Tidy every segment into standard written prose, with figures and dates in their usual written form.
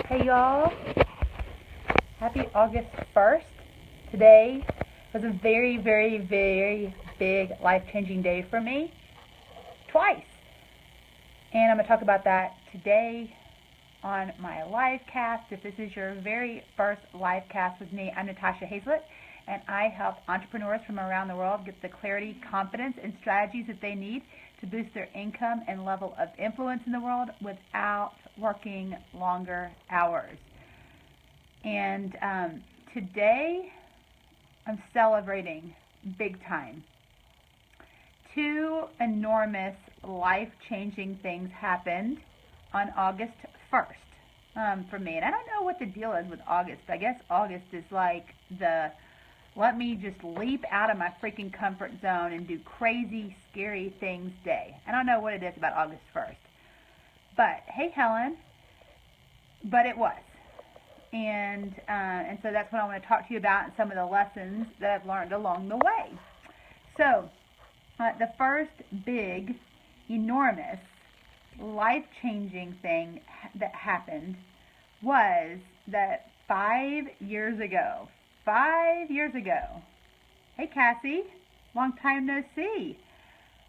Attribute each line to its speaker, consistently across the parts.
Speaker 1: Hey y'all, happy August 1st. Today was a very, very, very big life-changing day for me, twice. And I'm going to talk about that today on my live cast. If this is your very first live cast with me, I'm Natasha Hazlett, and I help entrepreneurs from around the world get the clarity, confidence, and strategies that they need to boost their income and level of influence in the world without working longer hours. And today I'm celebrating big time. Two enormous life-changing things happened on August 1st for me. And I don't know what the deal is with August, but I guess August is like the let me just leap out of my freaking comfort zone and do crazy, scary things day. I don't know what it is about August 1st. But, hey Helen, but it was. And so that's what I want to talk to you about and some of the lessons that I've learned along the way. So, the first big, enormous, life-changing thing that happened was that 5 years ago, hey Cassie, long time no see.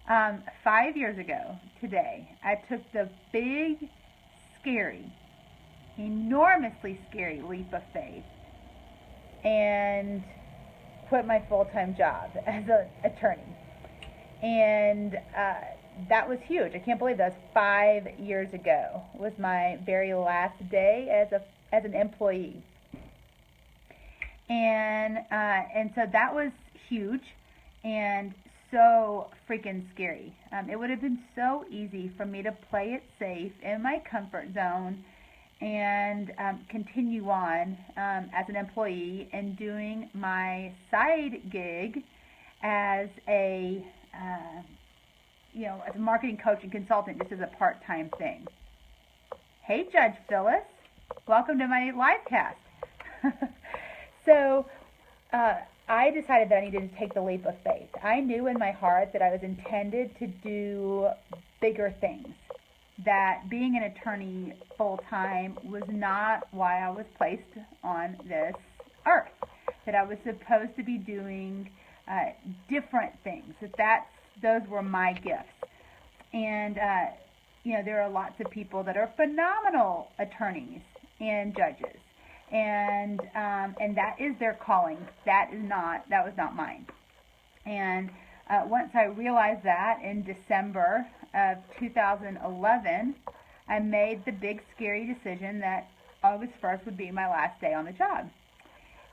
Speaker 1: 5 years ago today, I took the big, scary, enormously scary leap of faith and quit my full-time job as an attorney. And that was huge. I can't believe that was 5 years ago. It was my very last day as an employee. And so that was huge and so freaking scary. It would have been so easy for me to play it safe in my comfort zone and continue on as an employee and doing my side gig as a as a marketing coach and consultant, just as a part-time thing. Hey, Judge Phyllis, welcome to my live cast. So I decided that I needed to take the leap of faith. I knew in my heart that I was intended to do bigger things, that being an attorney full-time was not why I was placed on this earth, that I was supposed to be doing different things, those were my gifts. And, there are lots of people that are phenomenal attorneys and judges. And that is their calling. That was not mine. And once I realized that in December of 2011, I made the big scary decision that August 1st would be my last day on the job.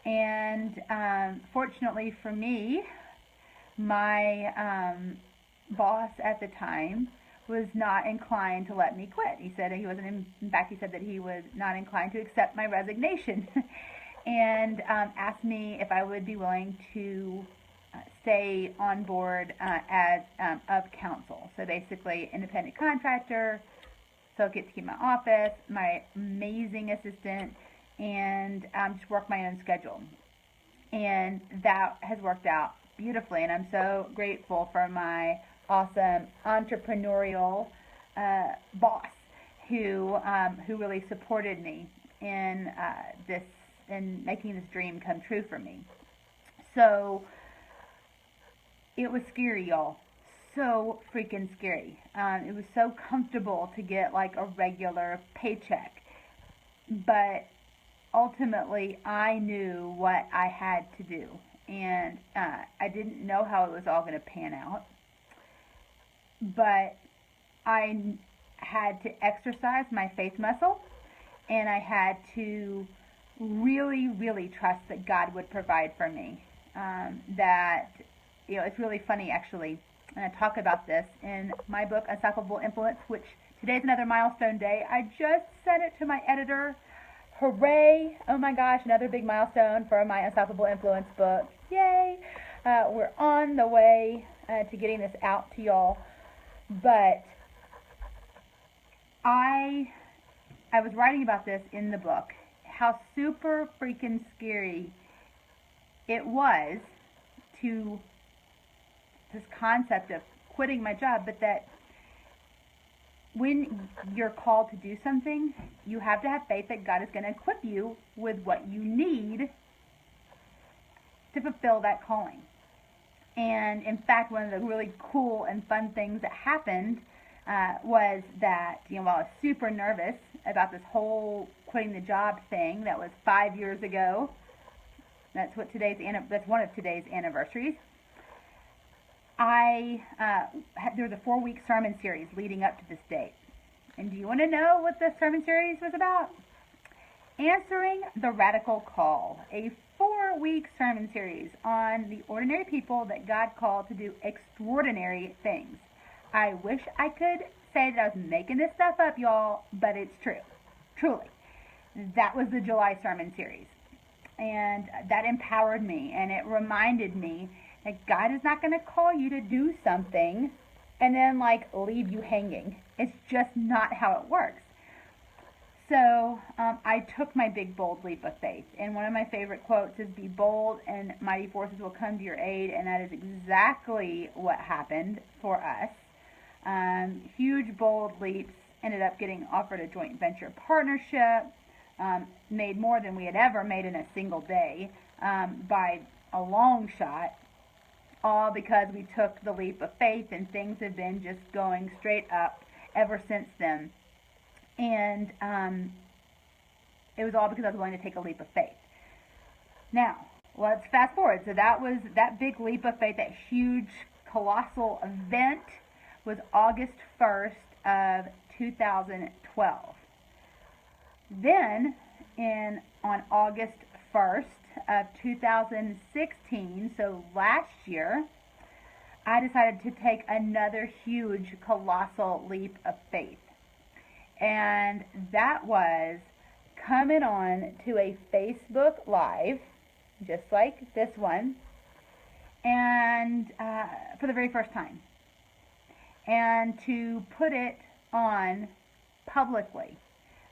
Speaker 1: And fortunately for me, my boss at the time was not inclined to let me quit. He said he said that he was not inclined to accept my resignation and asked me if I would be willing to stay on board as of counsel. So basically, independent contractor, so I get to keep my office, my amazing assistant, and just work my own schedule. And that has worked out beautifully, and I'm so grateful for my awesome entrepreneurial boss who really supported me in making this dream come true for me. So it was scary, y'all. So freaking scary. It was so comfortable to get like a regular paycheck, but ultimately I knew what I had to do, and I didn't know how it was all going to pan out. But I had to exercise my faith muscle, and I had to really, really trust that God would provide for me. It's really funny actually, and I talk about this in my book, Unstoppable Influence, which today's another milestone day. I just sent it to my editor. Hooray! Oh my gosh, another big milestone for my Unstoppable Influence book. Yay! We're on the way to getting this out to y'all. But I was writing about this in the book, how super freaking scary it was to this concept of quitting my job, but that when you're called to do something, you have to have faith that God is going to equip you with what you need to fulfill that calling. And in fact, one of the really cool and fun things that happened was that, while I was super nervous about this whole quitting the job thing that was 5 years ago, that's one of today's anniversaries. There was a 4-week sermon series leading up to this date. And do you want to know what the sermon series was about? Answering the Radical Call, a 4-week sermon series on the ordinary people that God called to do extraordinary things. I wish I could say that I was making this stuff up, y'all, but it's true. Truly. That was the July sermon series. And that empowered me, and it reminded me that God is not going to call you to do something and then leave you hanging. It's just not how it works. So I took my big, bold leap of faith. And one of my favorite quotes is, "Be bold and mighty forces will come to your aid." And that is exactly what happened for us. Huge, bold leaps. Ended up getting offered a joint venture partnership. Made more than we had ever made in a single day by a long shot. All because we took the leap of faith, and things have been just going straight up ever since then. And it was all because I was willing to take a leap of faith. Now, let's fast forward. So that was that big leap of faith, that huge, colossal event was August 1st of 2012. Then, on August 1st of 2016, so last year, I decided to take another huge, colossal leap of faith. And that was coming on to a Facebook Live, just like this one, and for the very first time. And to put it on publicly,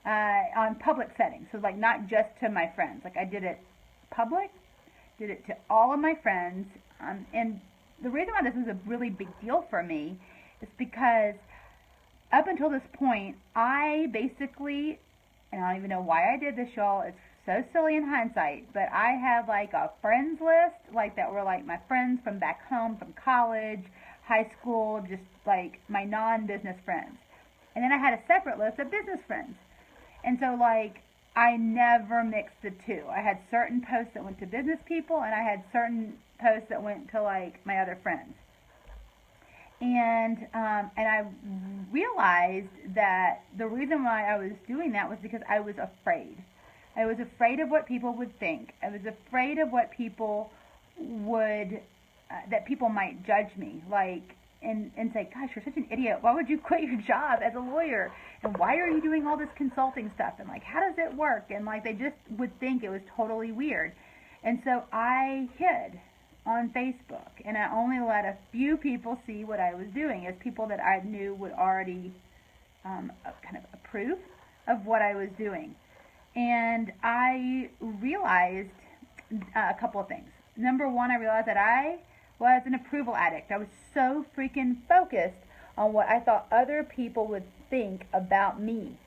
Speaker 1: on public settings. So not just to my friends. I did it public, did it to all of my friends. And the reason why this was a really big deal for me is because up until this point, I basically, and I don't even know why I did this, y'all. It's so silly in hindsight, but I had a friends list, that were my friends from back home, from college, high school, just my non-business friends. And then I had a separate list of business friends. And so I never mixed the two. I had certain posts that went to business people, and I had certain posts that went to my other friends. And I realized that the reason why I was doing that was because I was afraid. I was afraid of what people would think. I was afraid of what people would, that people might judge me, and say, "Gosh, you're such an idiot. Why would you quit your job as a lawyer? And why are you doing all this consulting stuff? And how does it work?" And they just would think it was totally weird. And so I hid on Facebook, and I only let a few people see what I was doing, as people that I knew would already kind of approve of what I was doing. And I realized a couple of things. Number one, I realized that I was an approval addict. I was so freaking focused on what I thought other people would think about me.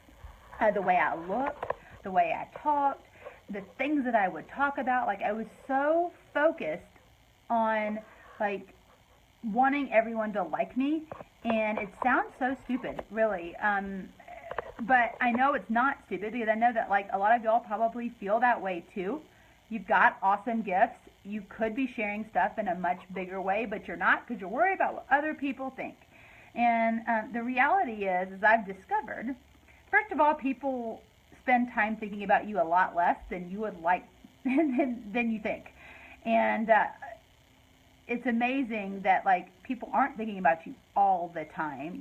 Speaker 1: The way I looked, the way I talked, the things that I would talk about. I was so focused on wanting everyone to like me, and it sounds so stupid, really, but I know it's not stupid, because I know that a lot of y'all probably feel that way too. You've got awesome gifts. You could be sharing stuff in a much bigger way, but you're not, because you're worried about what other people think. And the reality is, as I've discovered, first of all, people spend time thinking about you a lot less than you would like than you think. And it's amazing that people aren't thinking about you all the time.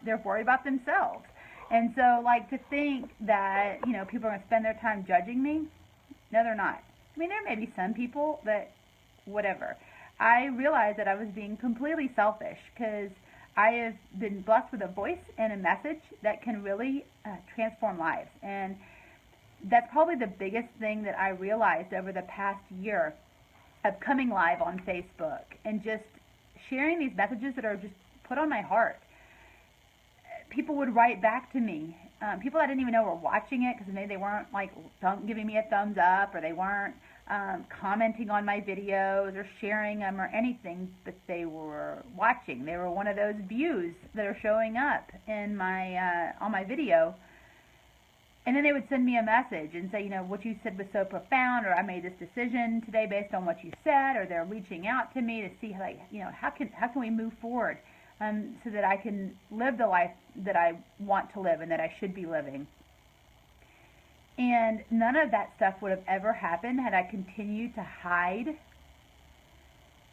Speaker 1: They're worried about themselves. And so to think that, people are going to spend their time judging me, no, they're not. I mean, there may be some people that, whatever. I realized that I was being completely selfish, because I have been blessed with a voice and a message that can really transform lives. And that's probably the biggest thing that I realized over the past year of coming live on Facebook and just sharing these messages that are just put on my heart. people would write back to me. People I didn't even know were watching it because maybe they weren't like giving me a thumbs up, or they weren't commenting on my videos or sharing them or anything, but they were watching. They were one of those views that are showing up in my on my video. And then they would send me a message and say, what you said was so profound, or I made this decision today based on what you said, or they're reaching out to me to see how can we move forward, so that I can live the life that I want to live and that I should be living. And none of that stuff would have ever happened had I continued to hide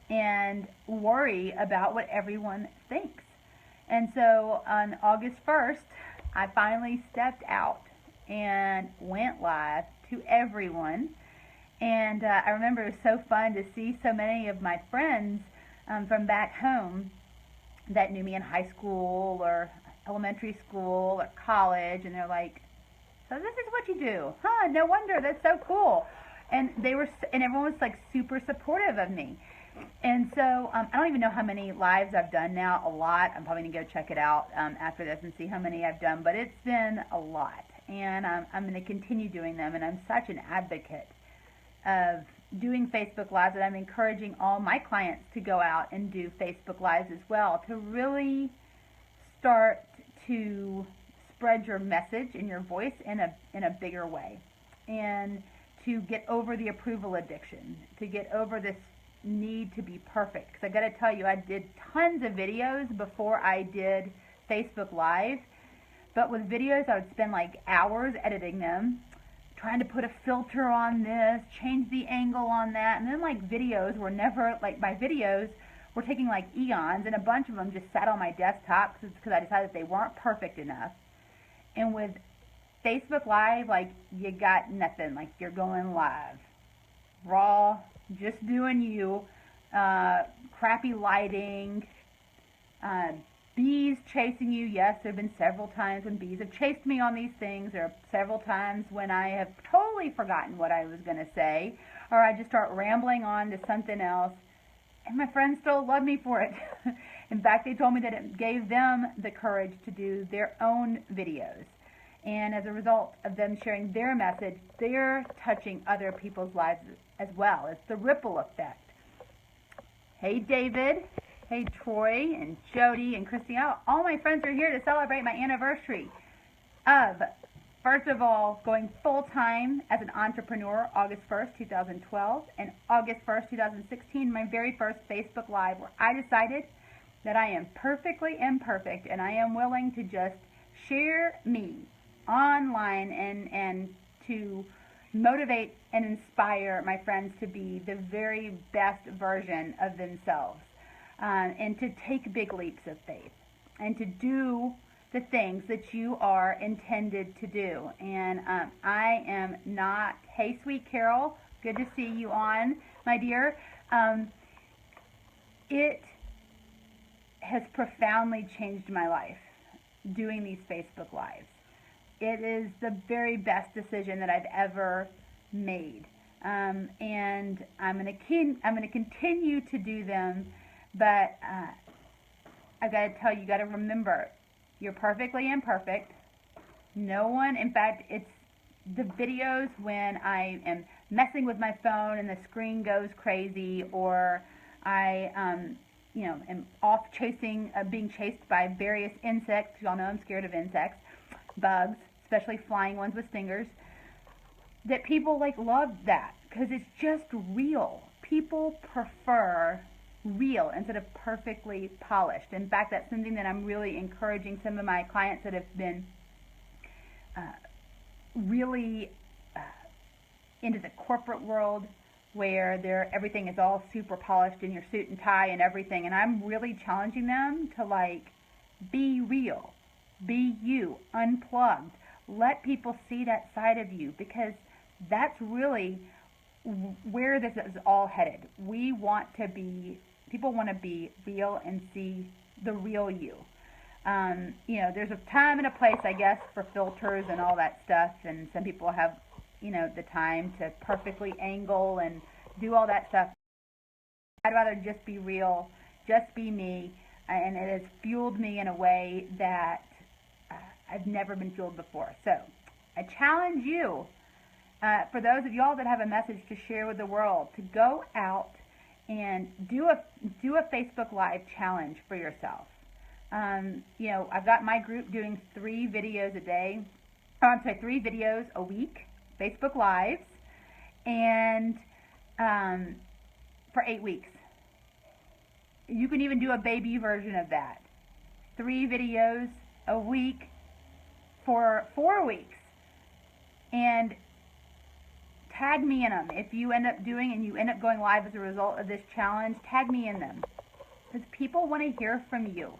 Speaker 1: and worry about what everyone thinks. And so on August 1st, I finally stepped out and went live to everyone. And I remember it was so fun to see so many of my friends from back home that knew me in high school or elementary school or college, and they're like, so this is what you do, huh? No wonder, that's so cool. And everyone was like super supportive of me. And so I don't even know how many lives I've done now. A lot. I'm probably gonna go check it out after this and see how many I've done, but it's been a lot. And I'm going to continue doing them, and I'm such an advocate of doing Facebook Lives that I'm encouraging all my clients to go out and do Facebook Lives as well, to really start to spread your message and your voice in a bigger way, and to get over the approval addiction, to get over this need to be perfect. Because I got to tell you, I did tons of videos before I did Facebook Live. But with videos, I would spend like hours editing them, trying to put a filter on this, change the angle on that, and then like videos were never, like my videos were taking like eons, and a bunch of them just sat on my desktop because I decided they weren't perfect enough. And with Facebook Live, like you got nothing, like you're going live, raw, just doing you, crappy lighting, bees chasing you. Yes, there have been several times when bees have chased me on these things. There are several times when I have totally forgotten what I was going to say, or I just start rambling on to something else, and my friends still love me for it. In fact, they told me that it gave them the courage to do their own videos. And as a result of them sharing their message, they're touching other people's lives as well. It's the ripple effect. Hey, David. Hey, Troy and Jody and Christy. All my friends are here to celebrate my anniversary of, first of all, going full-time as an entrepreneur, August 1st, 2012, and August 1st, 2016, my very first Facebook Live, where I decided that I am perfectly imperfect and I am willing to just share me online and to motivate and inspire my friends to be the very best version of themselves. And to take big leaps of faith, and to do the things that you are intended to do. And I am not, hey, sweet Carol, good to see you on, my dear. It has profoundly changed my life, doing these Facebook Lives. It is the very best decision that I've ever made. And I'm going to continue to do them. But I've got to tell you, got to remember, you're perfectly imperfect. No one, in fact, it's the videos when I am messing with my phone and the screen goes crazy, or I, am off chasing, being chased by various insects. Y'all know I'm scared of insects, bugs, especially flying ones with stingers. That people love that because it's just real. People prefer real instead of perfectly polished. In fact, that's something that I'm really encouraging some of my clients that have been really into the corporate world, where everything is all super polished in your suit and tie and everything, and I'm really challenging them to be real, be you, unplugged. Let people see that side of you, because that's really where this is all headed. People want to be real and see the real you. There's a time and a place, I guess, for filters and all that stuff, and some people have, the time to perfectly angle and do all that stuff. I'd rather just be real, just be me, and it has fueled me in a way that I've never been fueled before. So I challenge you, for those of y'all that have a message to share with the world, to go out and do a Facebook Live challenge for yourself. You know, I've got my group doing 3 videos a day. Oh, I'm sorry, 3 videos a week, Facebook Lives, and for 8 weeks. You can even do a baby version of that. 3 videos a week for 4 weeks. And tag me in them. If you end up doing and you end up going live as a result of this challenge, tag me in them. Because people want to hear from you.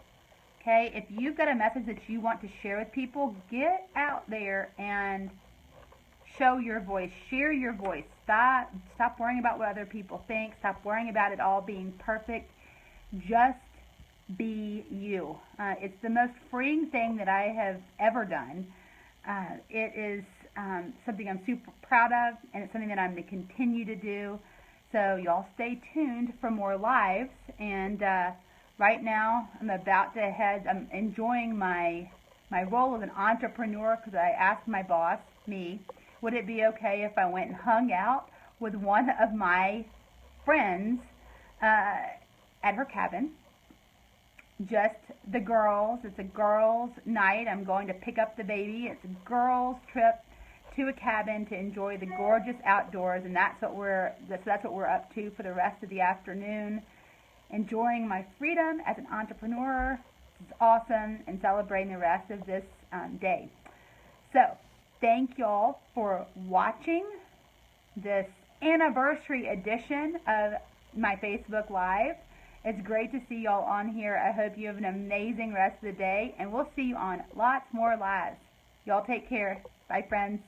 Speaker 1: Okay? If you've got a message that you want to share with people, get out there and show your voice. Share your voice. Stop worrying about what other people think. Stop worrying about it all being perfect. Just be you. It's the most freeing thing that I have ever done. It is something I'm super proud of, and it's something that I'm going to continue to do. So y'all stay tuned for more lives. And right now, I'm about to head. I'm enjoying my role as an entrepreneur, because I asked my boss, me, would it be okay if I went and hung out with one of my friends at her cabin? Just the girls. It's a girls' night. I'm going to pick up the baby. It's a girls' trip to a cabin to enjoy the gorgeous outdoors, and that's what we're up to for the rest of the afternoon. Enjoying my freedom as an entrepreneur. It's awesome, and celebrating the rest of this day. So, thank y'all for watching this anniversary edition of my Facebook Live. It's great to see y'all on here. I hope you have an amazing rest of the day, and we'll see you on lots more lives. Y'all take care. Bye, friends.